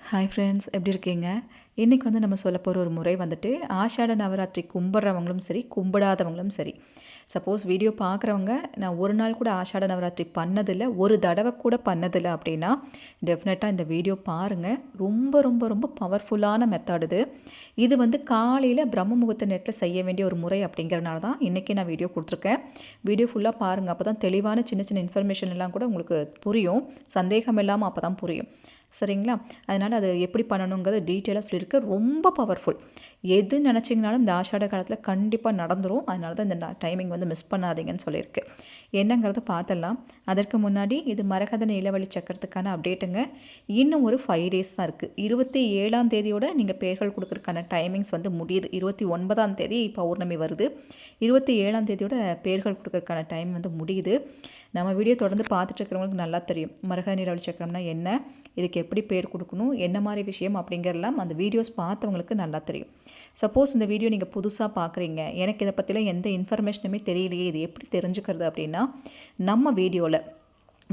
Hi friends, எப்படி இருக்கீங்க? இன்றைக்கி நம்ம சொல்ல போகிற ஒரு முறை ஆஷாட நவராத்திரி கும்பிட்றவங்களும் சரி, கும்பிடாதவங்களும் சரி. சப்போஸ் வீடியோ பார்க்குறவங்க நான் ஒரு நாள் கூட ஆஷாட நவராத்திரி பண்ணதில்லை, ஒரு தடவை கூட பண்ணதில்லை அப்படின்னா டெஃபினட்டாக இந்த வீடியோ பாருங்கள். ரொம்ப ரொம்ப ரொம்ப பவர்ஃபுல்லான மெத்தட் இது. இது காலையில் பிரம்ம முகூர்த்த நேரத்தில் செய்ய வேண்டிய ஒரு முறை அப்படிங்கிறனால தான் இன்றைக்கி நான் வீடியோ கொடுத்துருக்கேன். வீடியோ ஃபுல்லாக பாருங்கள். அப்போ தான் தெளிவான சின்ன சின்ன இன்ஃபர்மேஷன் எல்லாம் கூட உங்களுக்கு புரியும். சந்தேகம் இல்லாமல் அப்போ தான் புரியும். சரிங்களா? அதனால் அது எப்படி பண்ணணுங்கிறது டீட்டெயிலாக சொல்லியிருக்கு. ரொம்ப பவர்ஃபுல். எது நினச்சிங்கனாலும் இந்த ஆஷாட காலத்தில் கண்டிப்பாக நடந்துடும். அதனால தான் இந்த டைமிங் மிஸ் பண்ணாதீங்கன்னு சொல்லியிருக்கு. என்னங்கிறத பார்த்துடலாம். அதற்கு முன்னாடி இது மரகத நிலவழி சக்கரத்துக்கான அப்டேட்டுங்க. இன்னும் ஒரு 5 டேஸ் தான் இருக்குது. 27ஆம் தேதியோட நீங்கள் பேர்கள் கொடுக்குறதுக்கான டைமிங்ஸ் முடியுது. 29ஆம் தேதி பௌர்ணமி வருது. 27ஆம் தேதியோட பேர்கள் கொடுக்குறதுக்கான டைம் முடியுது. நம்ம வீடியோ தொடர்ந்து பார்த்துட்டு இருக்கிறவங்களுக்கு நல்லா தெரியும் மரகத நிலவழி சக்கரம்னா என்ன, இதுக்கு எப்படி பேர் கொடுக்கணும், என்ன மாதிரி விஷயம் அப்படிங்கிறலாம் அந்த வீடியோஸ் பார்த்தவங்களுக்கு நல்லா தெரியும். சப்போஸ் இந்த வீடியோ நீங்கள் புதுசாக பார்க்குறீங்க, எனக்கு இதை பற்றிலாம் எந்த இன்ஃபர்மேஷனுமே தெரியலையே, இது எப்படி தெரிஞ்சுக்கிறது அப்படின்னா, நம்ம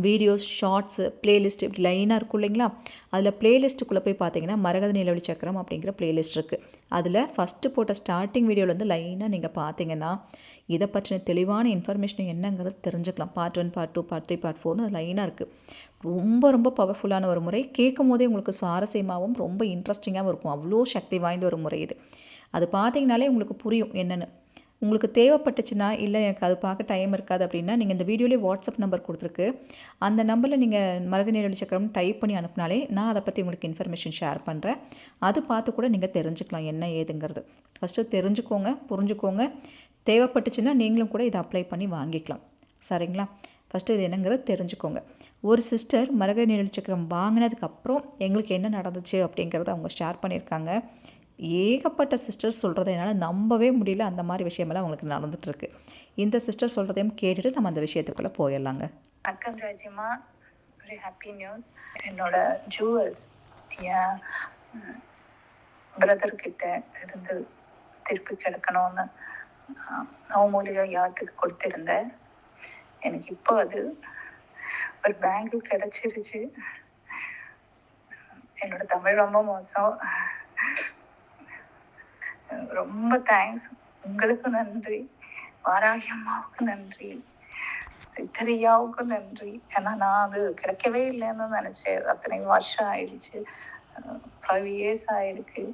வீடியோஸ், ஷார்ட்ஸு, பிளேலிஸ்ட் இப்படி லைனாக இருக்கும் இல்லைங்களா? அதில் பிளேலிஸ்ட்டுக்குள்ளே போய் பார்த்தீங்கன்னா மரகத நிலவழி சக்கரம் அப்படிங்கிற பிளேலிஸ்ட் இருக்குது. அதில் ஃபஸ்ட்டு போட்ட ஸ்டார்டிங் வீடியோவில் லைனாக நீங்கள் பார்த்தீங்கன்னா இதை பற்றின தெளிவான இன்ஃபர்மேஷன் என்னங்கிறது தெரிஞ்சுக்கலாம். பார்ட் 1, பார்ட் 2, பார்ட் 3, பார்ட் 4னு அது லைனாக இருக்குது. ரொம்ப ரொம்ப பவர்ஃபுல்லான ஒரு முறை. கேட்கும் போதே உங்களுக்கு சுவாரஸ்யமாகவும் ரொம்ப இன்ட்ரெஸ்டிங்காகவும் இருக்கும். அவ்வளோ சக்தி வாய்ந்த ஒரு முறை இது. அது பார்த்தீங்கனாலே உங்களுக்கு புரியும் என்னென்னு. உங்களுக்கு தேவைப்பட்டுச்சுன்னா, இல்லை எனக்கு அது பார்க்க டைம் இருக்காது அப்படின்னா, நீங்கள் இந்த வீடியோலேயே வாட்ஸ்அப் நம்பர் கொடுத்துருக்கு. அந்த நம்பரில் நீங்கள் மரகத நிலவழி சக்கரம் டைப் பண்ணி அனுப்பினாலே நான் அதை பற்றி உங்களுக்கு இன்ஃபர்மேஷன் ஷேர் பண்ணுறேன். அது பார்த்து கூட நீங்கள் தெரிஞ்சுக்கலாம் என்ன ஏதுங்கிறது. ஃபஸ்ட்டு தெரிஞ்சுக்கோங்க, புரிஞ்சுக்கோங்க. தேவைப்பட்டுச்சுன்னா நீங்களும் கூட இதை அப்ளை பண்ணி வாங்கிக்கலாம். சரிங்களா? ஃபஸ்ட்டு இது என்னங்கிறது தெரிஞ்சுக்கோங்க. ஒரு சிஸ்டர் மரகத நிலவழி சக்கரம் வாங்கினதுக்கப்புறம் எங்களுக்கு என்ன நடந்துச்சு அப்படிங்கிறத அவங்க ஷேர் பண்ணியிருக்காங்க. ஏகப்பட்ட சிஸ்டர்ஸ் சொல்கிறத என்னால் நம்பவே முடியல. அந்த மாதிரி விஷயமெல்லாம் அவங்களுக்கு நடந்துகிட்ருக்கு. இந்த சிஸ்டர் சொல்கிறதையும் கேட்டுட்டு நம்ம அந்த விஷயத்துக்குள்ளே போயிடலாங்க. வணக்கம் ராஜிமா, ஒரு ஹாப்பி நியூஸ். என்னோட ஜுவல்ஸ் என் பிரதர்கிட்ட இருந்து திருப்பி கிடைக்கணும்னு நவமூலிகை யாத்துக்கு கொடுத்துருந்தேன். எனக்கு இப்போ அது ஒரு பேங்கில் கிடைச்சிருச்சு. என்னோட தமிழ் ரொம்ப மோசம். ரொம்ப தேங்க்ஸ். உங்களுக்கு நன்றி, வாராகி அம்மாவுக்கு நன்றி, சித்தரியாவுக்கு நன்றி. ஏன்னா நான் அது கிடைக்கவே இல்லைன்னு நினச்சேன். அத்தனை வருஷம் ஆயிடுச்சு, 5 years ஆயிருக்கு.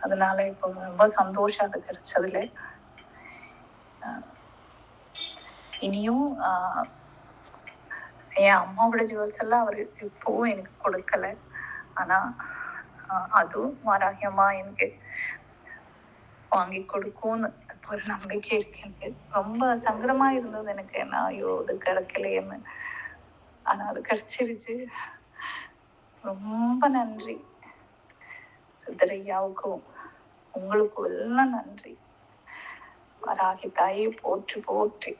அதனால இப்போ ரொம்ப சந்தோஷம் அது கிடைச்சதுல. இனியும் என் அம்மாவோட ஜுவல்ஸ் எல்லாம் அவர் இப்போவும் எனக்கு கொடுக்கல. ஆனால் அதுவும் வாராகியமா எனக்கு வாங்கி கொடுக்கும்னு இப்போ ஒரு நம்பிக்கை இருக்கு. எனக்கு ரொம்ப சங்கடமா இருந்தது எனக்கு, நான் ஐயோ அது கிடைக்கலையேன்னு. ஆனா அது கிடைச்சிருச்சு. ரொம்ப நன்றி சித்தரையாவுக்கும் உங்களுக்கும் எல்லாம் நன்றி. வராகி தாயை போற்றி போற்றி.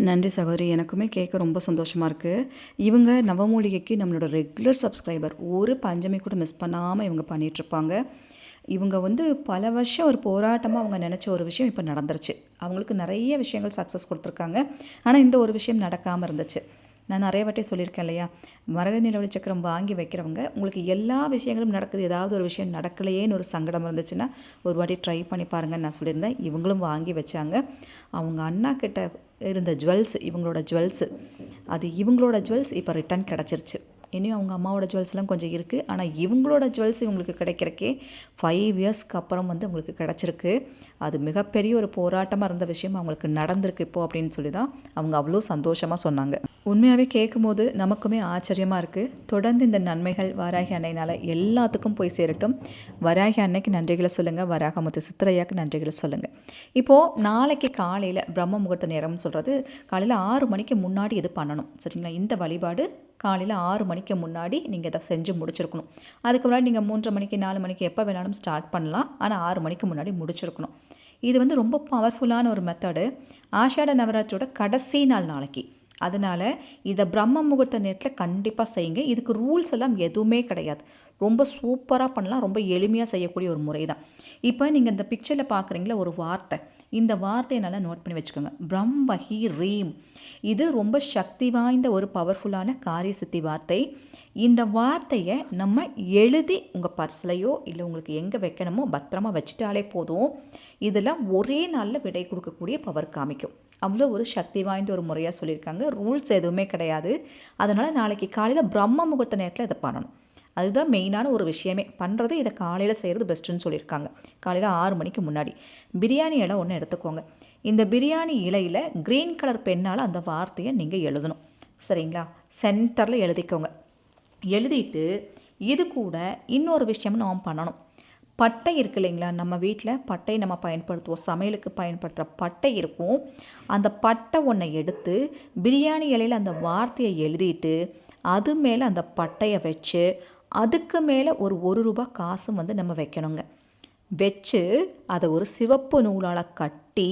நன்றி சகோதரி. எனக்குமே கேட்க ரொம்ப சந்தோஷமாக இருக்குது. இவங்க நவமூலிகைக்கு நம்மளோட ரெகுலர் சப்ஸ்கிரைபர். ஒரு பஞ்சமி கூட மிஸ் பண்ணாமல் இவங்க பண்ணிகிட்ருப்பாங்க. இவங்க பல வருஷம் ஒரு போராட்டமாக அவங்க நினச்ச ஒரு விஷயம் இப்போ நடந்துருச்சு. அவங்களுக்கு நிறைய விஷயங்கள் சக்ஸஸ் கொடுத்துருக்காங்க. ஆனால் இந்த ஒரு விஷயம் நடக்காமல் இருந்துச்சு. நான் நிறைய வாட்டி சொல்லியிருக்கேன் இல்லையா, மரகத நிலவழி சக்கரம் வாங்கி வைக்கிறவங்க உங்களுக்கு எல்லா விஷயங்களும் நடக்குது, ஏதாவது ஒரு விஷயம் நடக்கலையேன்னு ஒரு சங்கடம் இருந்துச்சுன்னா ஒரு வாட்டி ட்ரை பண்ணி பாருங்கன்னு நான் சொல்லியிருந்தேன். இவங்களும் வாங்கி வச்சாங்க. அவங்க அண்ணா கிட்ட இருந்த ஜுவல்ஸ், இவங்களோட ஜுவல்ஸு, அது இவங்களோட ஜுவல்ஸ் இப்போ ரிட்டன் கிடச்சிருச்சு. இனியும் அவங்க அம்மாவோட ஜுவல்ஸ்லாம் கொஞ்சம் இருக்குது. ஆனால் இவங்களோட ஜுவல்ஸ் இவங்களுக்கு கிடைக்கிறக்கே 5 yearsக்கு அப்புறம் உங்களுக்கு கிடச்சிருக்கு. அது மிகப்பெரிய ஒரு போராட்டமாக இருந்த விஷயம் அவங்களுக்கு நடந்திருக்கு இப்போது அப்படின்னு சொல்லி தான் அவங்க அவ்வளோ சந்தோஷமாக சொன்னாங்க. உண்மையாகவே கேட்கும்போது நமக்குமே ஆச்சரியமாக இருக்குது. தொடர்ந்து இந்த நன்மைகள் வராகி அன்னையினால் எல்லாத்துக்கும் போய் சேரட்டும். வராகி அன்னைக்கு நன்றிகளை சொல்லுங்கள், வராகமுத்து சித்திரையாவுக்கு நன்றிகளை சொல்லுங்கள். இப்போது நாளைக்கு காலையில் பிரம்ம முகூர்த்த நேரம்னு சொல்கிறது காலையில் 6 மணிக்கு முன்னாடி இது பண்ணணும். சரிங்களா? இந்த வழிபாடு காலையில் 6 மணிக்கு முன்னாடி நீங்கள் இதை செஞ்சு முடிச்சிருக்கணும். அதுக்கு முன்னாடி நீங்கள் 3:30 மணிக்கு 4 மணிக்கு எப்போ வேணாலும் ஸ்டார்ட் பண்ணலாம். ஆனால் 6 மணிக்கு முன்னாடி முடிச்சிருக்கணும். இது ரொம்ப பவர்ஃபுல்லான ஒரு மெத்தடு. ஆஷாட நவராத்திரியோட கடைசி நாள் நாளைக்கு. அதனால் இதை பிரம்ம முகூர்த்த நேரத்தில் கண்டிப்பாக செய்யுங்க. இதுக்கு ரூல்ஸ் எல்லாம் எதுவுமே கிடையாது. ரொம்ப சூப்பராக பண்ணலாம். ரொம்ப எளிமையாக செய்யக்கூடிய ஒரு முறை தான். இப்போ நீங்கள் இந்த பிக்சரில் பார்க்குறீங்களா ஒரு வார்த்தை, இந்த வார்த்தையை நல்லா நோட் பண்ணி வச்சுக்கோங்க. பிரம்மஹி ரீம். இது ரொம்ப சக்தி வாய்ந்த ஒரு பவர்ஃபுல்லான காரிய சித்தி வார்த்தை. இந்த வார்த்தையை நம்ம எழுதி உங்கள் பர்ஸ்லையோ இல்லை உங்களுக்கு எங்கே வைக்கணுமோ பத்திரமா வச்சுட்டாலே போதும். இதில் ஒரே நாளில் விடை கொடுக்கக்கூடிய பவர் காமிக்கும். அவ்வளோ ஒரு சக்தி வாய்ந்த ஒரு முறையாக சொல்லியிருக்காங்க. ரூல்ஸ் எதுவுமே கிடையாது. அதனால் நாளைக்கு காலையில் பிரம்ம முகூர்த்த நேரத்தில் இதை பண்ணணும். அதுதான் மெயினான ஒரு விஷயமே. பண்ணுறது இதை காலையில் செய்கிறது பெஸ்ட்டுன்னு சொல்லியிருக்காங்க. காலையில் 6 மணிக்கு முன்னாடி பிரியாணி இலை ஒன்று எடுத்துக்கோங்க. இந்த பிரியாணி இலையில் க்ரீன் கலர் பெண்ணால் அந்த வார்த்தையை நீங்கள் எழுதணும். சரிங்களா? சென்டரில் எழுதிக்கோங்க. எழுதிட்டு இது கூட இன்னொரு விஷயம் நாம் பண்ணணும். பட்டை இருக்கு இல்லைங்களா, நம்ம வீட்டில் பட்டை நம்ம பயன்படுத்துவோம், சமையலுக்கு பயன்படுத்துகிற பட்டை இருக்கும். அந்த பட்டை ஒன்றை எடுத்து பிரியாணி இலையில் அந்த வார்த்தையை எழுதிட்டு அது மேலே அந்த பட்டையை வச்சு அதுக்கு மேலே ஒரு ரூபா காசும் நம்ம வைக்கணுங்க. வச்சு அதை ஒரு சிவப்பு நூலால் கட்டி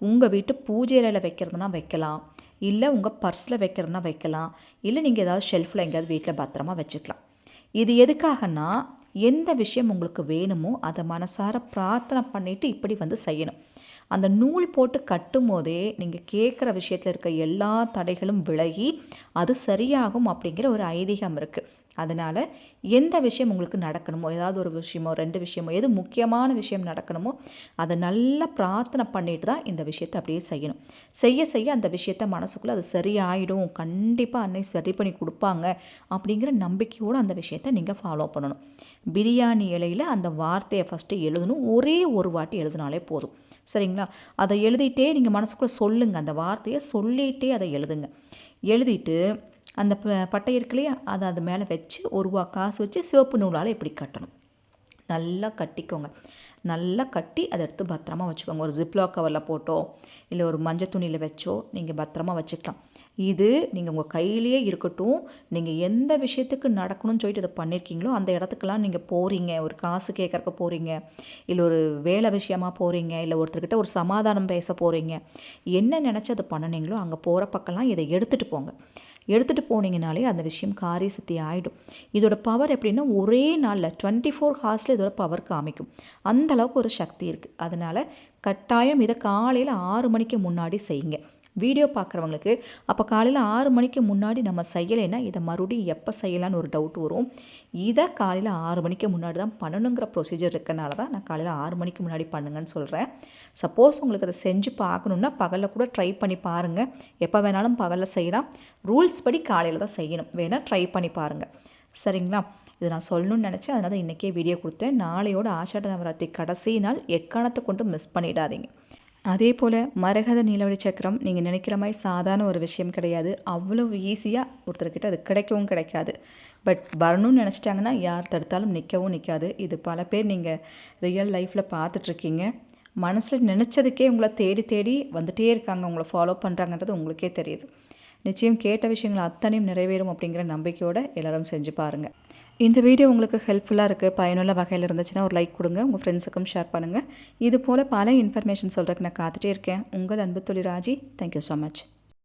உங்கள் வீட்டு பூஜை அறையில் வைக்கிறதுனா வைக்கலாம், இல்லை உங்கள் பர்ஸில் வைக்கிறதுனா வைக்கலாம், இல்லை நீங்கள் ஏதாவது ஷெல்ஃபில் எங்கேயாவது வீட்டில் பத்திரமா வச்சுக்கலாம். இது எதுக்காகனா, எந்த விஷயம் உங்களுக்கு வேணுமோ அதை மனசார பிரார்த்தனை பண்ணிவிட்டு இப்படி செய்யணும். அந்த நூல் போட்டு கட்டும் போதே நீங்கள் கேட்குற விஷயத்தில் இருக்க எல்லா தடைகளும் விலகி அது சரியாகும் அப்படிங்கிற ஒரு ஐதீகம் இருக்குது. அதனால் எந்த விஷயம் உங்களுக்கு நடக்கணுமோ, ஏதாவது ஒரு விஷயமோ 2 விஷயமோ எது முக்கியமான விஷயம் நடக்கணுமோ அதை நல்லா பிரார்த்தனை பண்ணிட்டு தான் இந்த விஷயத்தை அப்படியே செய்யணும். செய்ய செய்ய அந்த விஷயத்த மனசுக்குள்ளே அது சரியாயிடும், கண்டிப்பாக அன்னை சரி பண்ணி கொடுப்பாங்க அப்படிங்கிற நம்பிக்கையோடு அந்த விஷயத்தை நீங்கள் ஃபாலோ பண்ணணும். பிரியாணி இலையில் அந்த வார்த்தையை ஃபஸ்ட்டு எழுதணும். ஒரே ஒரு வாட்டி எழுதினாலே போதும். சரிங்களா? அதை எழுதிட்டே நீங்கள் மனசுக்குள்ளே சொல்லுங்கள். அந்த வார்த்தையை சொல்லிகிட்டே அதை எழுதுங்க. எழுதிட்டு அந்த பட்டை இருக்கு இல்லையா, அதை அது மேலே வச்சு ரூபா காசு வச்சு சிவப்பு நூலால் இப்படி கட்டணும். நல்லா கட்டிக்கோங்க. நல்லா கட்டி அதை எடுத்து பத்திரமா வச்சுக்கோங்க. ஒரு ஜிப்லாக் கவரில் போட்டோ இல்லை ஒரு மஞ்சள் துணியில் வச்சோ நீங்கள் பத்திரமா வச்சுக்கலாம். இது நீங்கள் உங்கள் கையிலேயே இருக்கட்டும். நீங்கள் எந்த விஷயத்துக்கு நடக்கணும்னு சொல்லிட்டு இதை பண்ணியிருக்கீங்களோ அந்த இடத்துக்கெல்லாம் நீங்கள் போகிறீங்க, ஒரு காசு கேட்கறக்கு போகிறீங்க, இல்லை ஒரு வேலை விஷயமாக போகிறீங்க, இல்லை ஒருத்தர்கிட்ட ஒரு சமாதானம் பேச போகிறீங்க, என்ன நினச்சி அதை பண்ணினீங்களோ அங்கே போகிற பக்கம்லாம் இதை எடுத்துகிட்டு போங்க. எடுத்துகிட்டு போனீங்கனாலே அந்த விஷயம் காரிய சித்தி ஆகிடும். இதோட பவர் எப்படின்னா, ஒரே நாளில் 24 ஹார்ஸில் இதோட பவர் காமிக்கும். அந்தளவுக்கு ஒரு சக்தி இருக்குது. அதனால் கட்டாயம் இதை காலையில் 6 மணிக்கு முன்னாடி செய்யுங்க. வீடியோ பார்க்குறவங்களுக்கு அப்போ காலையில் 6 மணிக்கு முன்னாடி நம்ம செய்யலைன்னா இதை மறுபடியும் எப்போ செய்யலான்னு ஒரு டவுட் வரும். இதை காலையில் 6 மணிக்கு முன்னாடி தான் பண்ணணுங்கிற ப்ரொசீஜர் இருக்கனால தான் நான் காலையில் 6 மணிக்கு முன்னாடி பண்ணுங்கன்னு சொல்கிறேன். சப்போஸ் உங்களுக்கு அதை செஞ்சு பார்க்கணுன்னா பகலில் கூட ட்ரை பண்ணி பாருங்கள். எப்போ வேணாலும் பகலில் செய்யலாம். ரூல்ஸ் படி காலையில் தான் செய்யணும். வேணால் ட்ரை பண்ணி பாருங்கள். சரிங்களா? இது நான் சொல்லணும்னு நினச்சேன். அதனால் தான் இன்றைக்கே வீடியோ கொடுத்தேன். நாளையோட ஆஷாட நவராத்திரி கடைசி நாள், எக்காரணத்தை கொண்டு மிஸ் பண்ணிடாதீங்க. அதே போல் மரகத நீலவழி சக்கரம் நீங்கள் நினைக்கிற மாதிரி சாதாரண ஒரு விஷயம் கிடையாது. அவ்வளோ ஈஸியாக ஒருத்தர்கிட்ட அது கிடைக்கவும் கிடைக்காது. பட் வரணும்னு நினச்சிட்டாங்கன்னா யார் தடுத்தாலும் நிற்கவும் நிற்காது. இது பல பேர் நீங்கள் ரியல் லைஃப்பில் பார்த்துட்ருக்கீங்க. மனசில் நினச்சதுக்கே உங்களை தேடி தேடி வந்துகிட்டே இருக்காங்க, உங்களை ஃபாலோ பண்ணுறாங்கன்றது உங்களுக்கே தெரியுது. நிச்சயம் கேட்ட விஷயங்கள் அத்தனையும் நிறைவேறும் அப்படிங்கிற நம்பிக்கையோடு எல்லோரும் செஞ்சு பாருங்கள். இந்த வீடியோ உங்களுக்கு ஹெல்ப்ஃபுல்லாக இருக்குது, பயனுள்ள வகையில் இருந்துச்சுன்னா ஒரு லைக் கொடுங்க, உங்கள் ஃப்ரெண்ட்ஸுக்கும் ஷேர் பண்ணுங்கள். இது போல் பல இன்ஃபர்மேஷன் சொல்கிறதுக்கு நான் காத்துட்டே இருக்கேன். உங்கள் அன்பு தொழில் ராஜி. Thank you so much.